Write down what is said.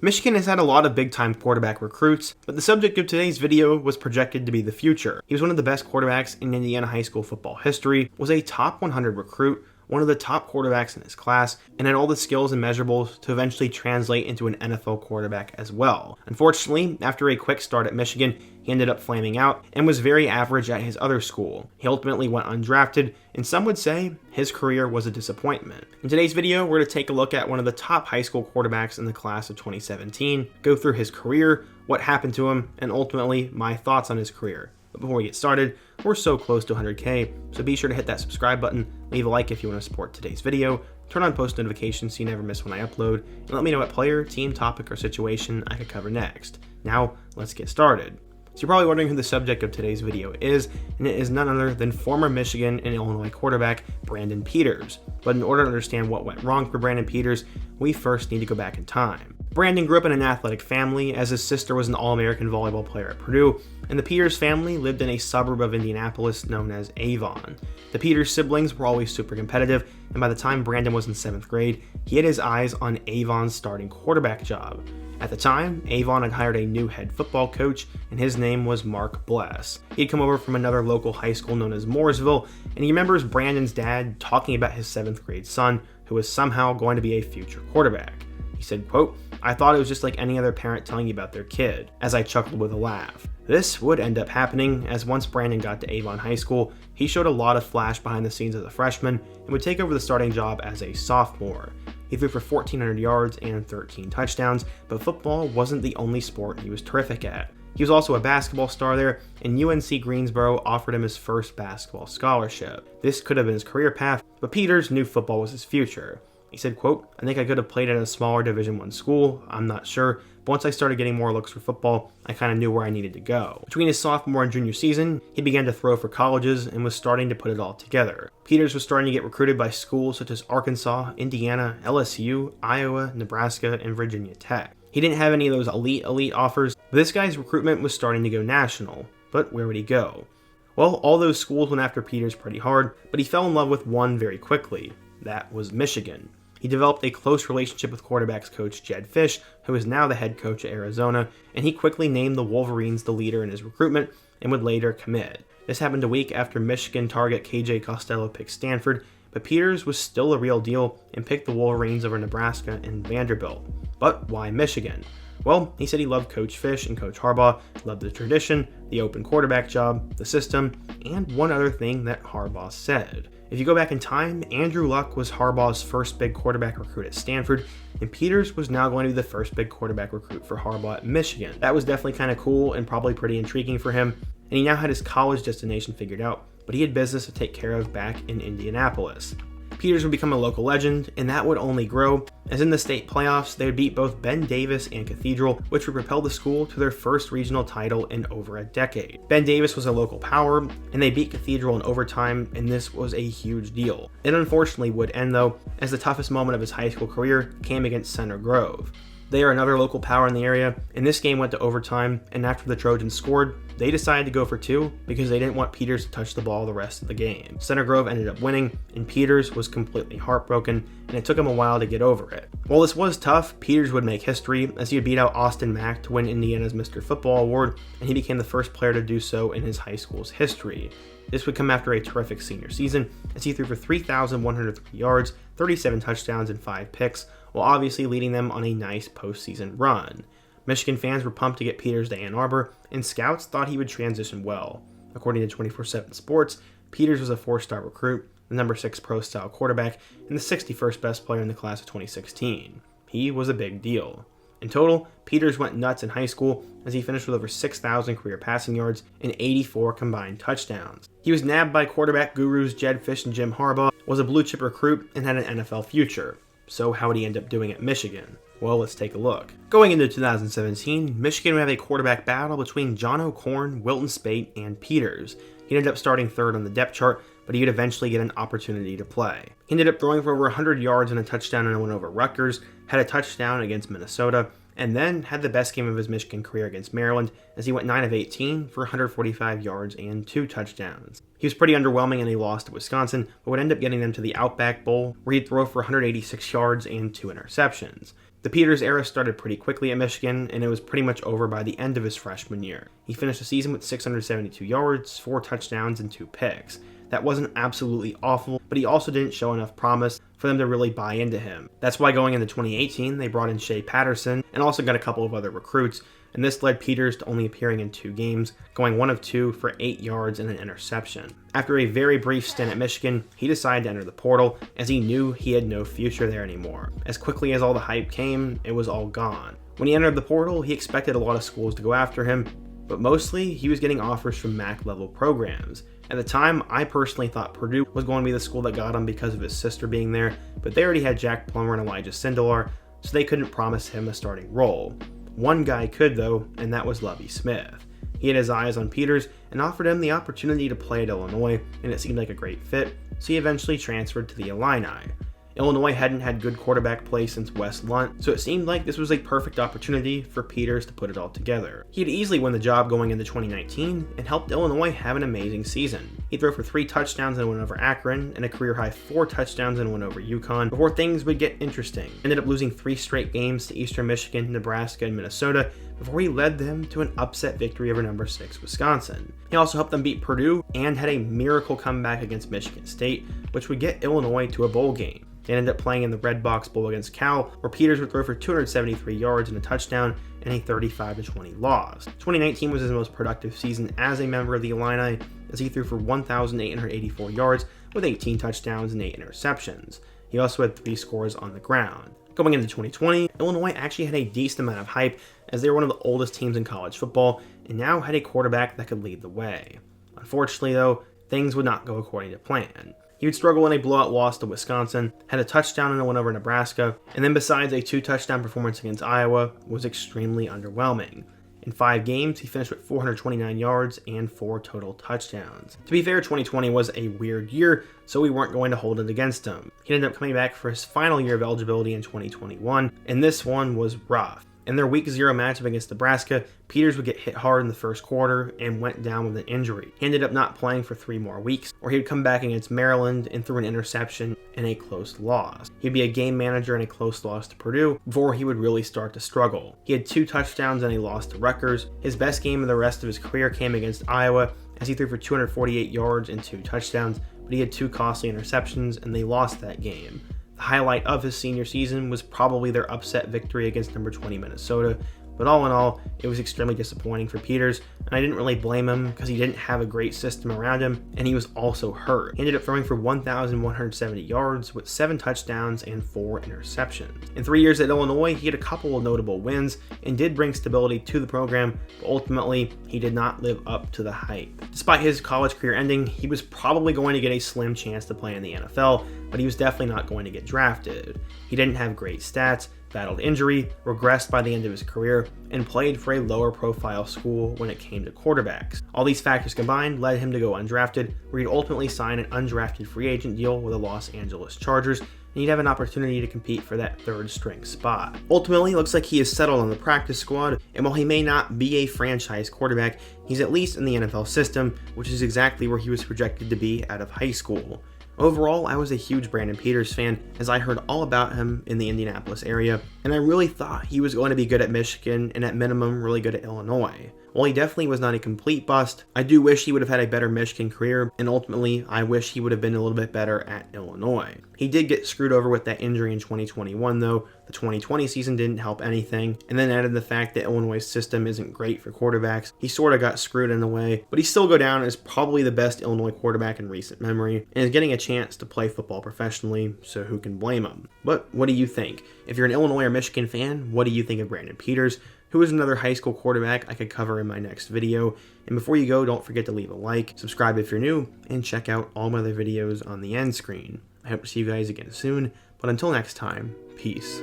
Michigan has had a lot of big-time quarterback recruits, but the subject of today's video was projected to be the future. He was one of the best quarterbacks in Indiana high school football history, was a top 100 recruit, one of the top quarterbacks in his class, and had all the skills and measurables to eventually translate into an NFL quarterback as well. Unfortunately, after a quick start at Michigan, he ended up flaming out and was very average at his other school. He ultimately went undrafted, and some would say his career was a disappointment. In today's video, we're going to take a look at one of the top high school quarterbacks in the class of 2017, go through his career, what happened to him, and ultimately my thoughts on his career. But before we get started, we're so close to 100K, so be sure to hit that subscribe button, leave a like if you want to support today's video, turn on post notifications so you never miss when I upload, and let me know what player, team, topic, or situation I could cover next. Now, let's get started. So you're probably wondering who the subject of today's video is, and it is none other than former Michigan and Illinois quarterback Brandon Peters. But in order to understand what went wrong for Brandon Peters, we first need to go back in time. Brandon grew up in an athletic family, as his sister was an All-American volleyball player at Purdue, and the Peters family lived in a suburb of Indianapolis known as Avon. The Peters siblings were always super competitive, and by the time Brandon was in 7th grade, he had his eyes on Avon's starting quarterback job. At the time, Avon had hired a new head football coach, and his name was Mark Bless. He'd come over from another local high school known as Mooresville, and he remembers Brandon's dad talking about his 7th grade son, who was somehow going to be a future quarterback. He said, quote, "I thought it was just like any other parent telling you about their kid," as I chuckled with a laugh. This would end up happening, as once Brandon got to Avon High School, he showed a lot of flash behind the scenes as a freshman and would take over the starting job as a sophomore. He threw for 1,400 yards and 13 touchdowns, but football wasn't the only sport he was terrific at. He was also a basketball star there, and UNC Greensboro offered him his first basketball scholarship. This could have been his career path, but Peters knew football was his future. He said, quote, "I think I could have played at a smaller Division I school, I'm not sure, but once I started getting more looks for football, I kind of knew where I needed to go." Between his sophomore and junior season, he began to throw for colleges and was starting to put it all together. Peters was starting to get recruited by schools such as Arkansas, Indiana, LSU, Iowa, Nebraska, and Virginia Tech. He didn't have any of those elite offers, but this guy's recruitment was starting to go national. But where would he go? Well, all those schools went after Peters pretty hard, but he fell in love with one very quickly. That was Michigan. He developed a close relationship with quarterbacks coach Jedd Fisch, who is now the head coach at Arizona, and he quickly named the Wolverines the leader in his recruitment and would later commit. This happened a week after Michigan target KJ Costello picked Stanford, but Peters was still a real deal and picked the Wolverines over Nebraska and Vanderbilt. But why Michigan? Well, he said he loved Coach Fisch and Coach Harbaugh, loved the tradition, the open quarterback job, the system, and one other thing that Harbaugh said. If you go back in time, Andrew Luck was Harbaugh's first big quarterback recruit at Stanford, and Peters was now going to be the first big quarterback recruit for Harbaugh at Michigan. That was definitely kind of cool and probably pretty intriguing for him, and he now had his college destination figured out, but he had business to take care of back in Indianapolis. Peters would become a local legend, and that would only grow, as in the state playoffs, they would beat both Ben Davis and Cathedral, which would propel the school to their first regional title in over a decade. Ben Davis was a local power, and they beat Cathedral in overtime, and this was a huge deal. It unfortunately would end though, as the toughest moment of his high school career came against Center Grove. They are another local power in the area, and this game went to overtime, and after the Trojans scored, they decided to go for 2 because they didn't want Peters to touch the ball the rest of the game. Center Grove ended up winning, and Peters was completely heartbroken, and it took him a while to get over it. While this was tough, Peters would make history as he would beat out Austin Mack to win Indiana's Mr. Football award, and he became the first player to do so in his high school's history. This would come after a terrific senior season, as he threw for 3,103 yards, 37 touchdowns, and 5 picks, while obviously leading them on a nice postseason run. Michigan fans were pumped to get Peters to Ann Arbor, and scouts thought he would transition well. According to 24/7 Sports, Peters was a 4-star recruit, the number 6 pro-style quarterback, and the 61st best player in the class of 2016. He was a big deal. In total, Peters went nuts in high school as he finished with over 6,000 career passing yards and 84 combined touchdowns. He was nabbed by quarterback gurus Jedd Fisch and Jim Harbaugh, was a blue-chip recruit, and had an NFL future. So how would he end up doing at Michigan? Well, let's take a look. Going into 2017, Michigan would have a quarterback battle between John O'Korn, Wilton Speight, and Peters. He ended up starting 3rd on the depth chart, but he would eventually get an opportunity to play. He ended up throwing for over 100 yards and a touchdown in a win over Rutgers, had a touchdown against Minnesota, and then had the best game of his Michigan career against Maryland as he went 9 of 18 for 145 yards and 2 touchdowns. He was pretty underwhelming and he lost to Wisconsin, but would end up getting them to the Outback Bowl, where he'd throw for 186 yards and 2 interceptions. The The Peters era started pretty quickly at Michigan, and it was pretty much over by the end of his freshman year. He finished the season with 672 yards, 4 touchdowns, and 2 picks. That wasn't absolutely awful, but he also didn't show enough promise for them to really buy into him. That's why going into 2018, they brought in Shea Patterson and also got a couple of other recruits, and this led Peters to only appearing in 2 games, going 1 of 2 for 8 yards and an interception. After a very brief stint at Michigan, he decided to enter the portal as he knew he had no future there anymore. As quickly as all the hype came, it was all gone. When he entered the portal, he expected a lot of schools to go after him, but mostly he was getting offers from MAC-level programs. At the time, I personally thought Purdue was going to be the school that got him because of his sister being there, but they already had Jack Plummer and Elijah Sindelar, so they couldn't promise him a starting role. One guy could though, and that was Lovie Smith. He had his eyes on Peters and offered him the opportunity to play at Illinois, and it seemed like a great fit, so he eventually transferred to the Illini. Illinois hadn't had good quarterback play since Wes Lunt, so it seemed like this was a perfect opportunity for Peters to put it all together. He'd easily win the job going into 2019 and helped Illinois have an amazing season. He threw for 3 touchdowns and a win over Akron, and a career-high 4 touchdowns and a win over UConn, before things would get interesting. Ended up losing 3 straight games to Eastern Michigan, Nebraska, and Minnesota, before he led them to an upset victory over number 6 Wisconsin. He also helped them beat Purdue and had a miracle comeback against Michigan State, which would get Illinois to a bowl game. They ended up playing in the Red Box Bowl against Cal, where Peters would throw for 273 yards and a touchdown and a 35-20 loss. 2019 was his most productive season as a member of the Illini, as he threw for 1,884 yards with 18 touchdowns and 8 interceptions. He also had 3 scores on the ground. Going into 2020, Illinois actually had a decent amount of hype, as they were one of the oldest teams in college football and now had a quarterback that could lead the way. Unfortunately though, things would not go according to plan. He would struggle in a blowout loss to Wisconsin, had a touchdown and a win over Nebraska, and then besides a 2-touchdown performance against Iowa, was extremely underwhelming. In 5 games, he finished with 429 yards and 4 total touchdowns. To be fair, 2020 was a weird year, so we weren't going to hold it against him. He ended up coming back for his final year of eligibility in 2021, and this one was rough. In their Week 0 matchup against Nebraska, Peters would get hit hard in the first quarter and went down with an injury. He ended up not playing for 3 more weeks, or he would come back against Maryland and threw an interception in a close loss. He'd be a game manager in a close loss to Purdue before he would really start to struggle. He had 2 touchdowns and a loss to Rutgers. His best game of the rest of his career came against Iowa, as he threw for 248 yards and 2 touchdowns, but he had 2 costly interceptions and they lost that game. The highlight of his senior season was probably their upset victory against number 20 Minnesota, but all in all, it was extremely disappointing for Peters, and I didn't really blame him because he didn't have a great system around him, and he was also hurt. He ended up throwing for 1,170 yards with 7 touchdowns and 4 interceptions. In 3 years at Illinois, he had a couple of notable wins and did bring stability to the program, but ultimately, he did not live up to the hype. Despite his college career ending, he was probably going to get a slim chance to play in the NFL, but he was definitely not going to get drafted. He didn't have great stats, battled injury, regressed by the end of his career, and played for a lower profile school when it came to quarterbacks. All these factors combined led him to go undrafted, where he'd ultimately sign an undrafted free agent deal with the Los Angeles Chargers, and he'd have an opportunity to compete for that 3rd string spot. Ultimately, it looks like he is settled on the practice squad, and while he may not be a franchise quarterback, he's at least in the NFL system, which is exactly where he was projected to be out of high school. Overall, I was a huge Brandon Peters fan, as I heard all about him in the Indianapolis area, and I really thought he was going to be good at Michigan and at minimum really good at Illinois. While he definitely was not a complete bust, I do wish he would have had a better Michigan career, and ultimately, I wish he would have been a little bit better at Illinois. He did get screwed over with that injury in 2021 though. The 2020 season didn't help anything, and then added the fact that Illinois' system isn't great for quarterbacks. He sort of got screwed in a way, but he still go down as probably the best Illinois quarterback in recent memory, and is getting a chance to play football professionally, so who can blame him? But what do you think? If you're an Illinois or Michigan fan, what do you think of Brandon Peters, who is another high school quarterback I could cover in my next video? And before you go, don't forget to leave a like, subscribe if you're new, and check out all my other videos on the end screen. I hope to see you guys again soon, but until next time, peace.